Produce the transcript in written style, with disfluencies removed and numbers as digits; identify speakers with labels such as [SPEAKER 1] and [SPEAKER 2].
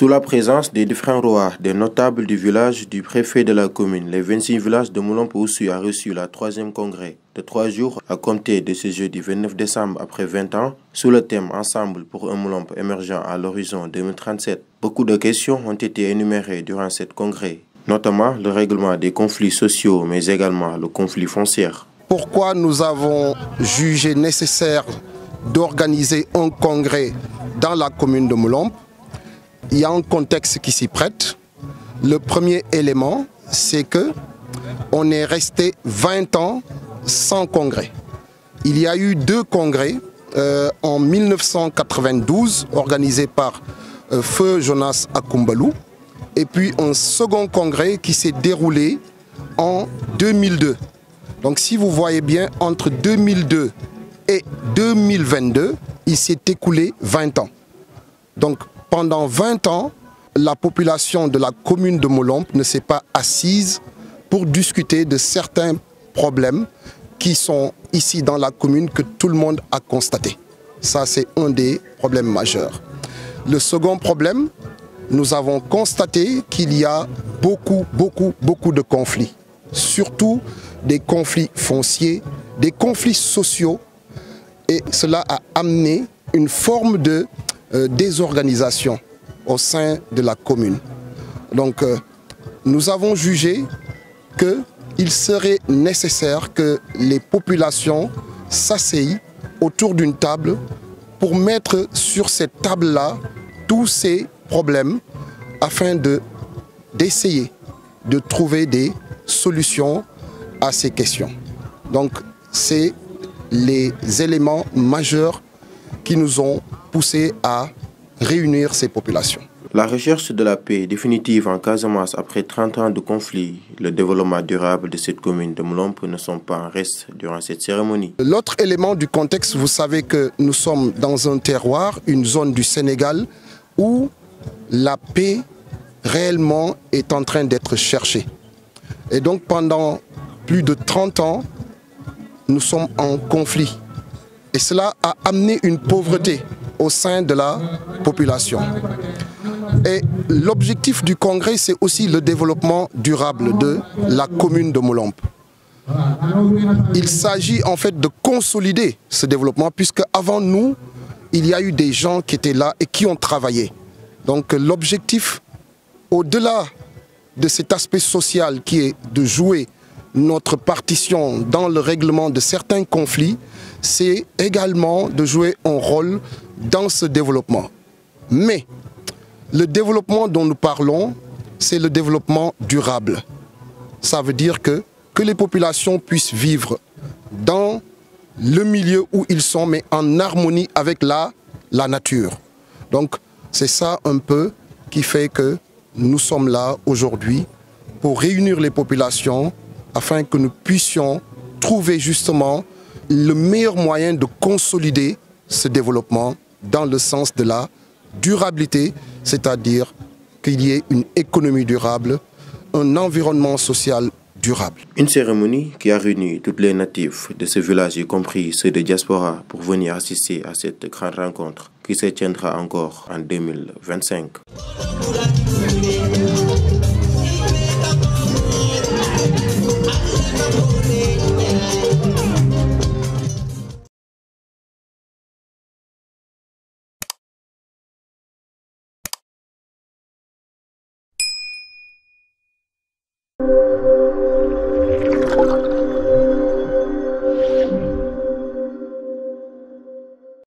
[SPEAKER 1] Sous la présence des différents rois, des notables du village, du préfet de la commune, les 26 villages de Moulombe-Oussouye a reçu la 3e congrès de 3 jours à compter de ce jeudi 29 décembre après 20 ans, sous le thème Ensemble pour un Moulombe émergent à l'horizon 2037. Beaucoup de questions ont été énumérées durant cette congrès, notamment le règlement des conflits sociaux, mais également le conflit foncier.
[SPEAKER 2] Pourquoi nous avons jugé nécessaire d'organiser un congrès dans la commune de Moulombe? Il y a un contexte qui s'y prête. Le premier élément, c'est que on est resté 20 ans sans congrès. Il y a eu 2 congrès en 1992 organisés par Feu Jonas Akumbalou et puis un second congrès qui s'est déroulé en 2002. Donc si vous voyez bien, entre 2002 et 2022, il s'est écoulé 20 ans. Donc pendant 20 ans, la population de la commune de Moulombe ne s'est pas assise pour discuter de certains problèmes qui sont ici dans la commune que tout le monde a constaté. Ça, c'est un des problèmes majeurs. Le second problème, nous avons constaté qu'il y a beaucoup de conflits. Surtout des conflits fonciers, des conflits sociaux. Et cela a amené une forme de désorganisation au sein de la commune. Donc nous avons jugé qu'il serait nécessaire que les populations s'asseyent autour d'une table pour mettre sur cette table-là tous ces problèmes afin d'essayer de trouver des solutions à ces questions. Donc c'est les éléments majeurs qui nous ont poussé à réunir ces populations.
[SPEAKER 1] La recherche de la paix définitive en Casamance après 30 ans de conflit, le développement durable de cette commune de Moulombe ne sont pas en reste durant cette cérémonie.
[SPEAKER 2] L'autre élément du contexte, vous savez que nous sommes dans un terroir, une zone du Sénégal où la paix réellement est en train d'être cherchée. Et donc pendant plus de 30 ans, nous sommes en conflit. Et cela a amené une pauvreté au sein de la population. Et l'objectif du congrès, c'est aussi le développement durable de la commune de Moulombe. Il s'agit en fait de consolider ce développement, puisque avant nous, il y a eu des gens qui étaient là et qui ont travaillé. Donc l'objectif, au-delà de cet aspect social qui est de jouer notre partition dans le règlement de certains conflits, c'est également de jouer un rôle dans ce développement. Mais le développement dont nous parlons, c'est le développement durable. Ça veut dire que les populations puissent vivre dans le milieu où ils sont, mais en harmonie avec la nature. Donc c'est ça un peu qui fait que nous sommes là aujourd'hui pour réunir les populations afin que nous puissions trouver justement le meilleur moyen de consolider ce développement dans le sens de la durabilité, c'est-à-dire qu'il y ait une économie durable, un environnement social durable.
[SPEAKER 1] Une cérémonie qui a réuni toutes les natifs de ce village, y compris ceux de diaspora, pour venir assister à cette grande rencontre qui se tiendra encore en 2025.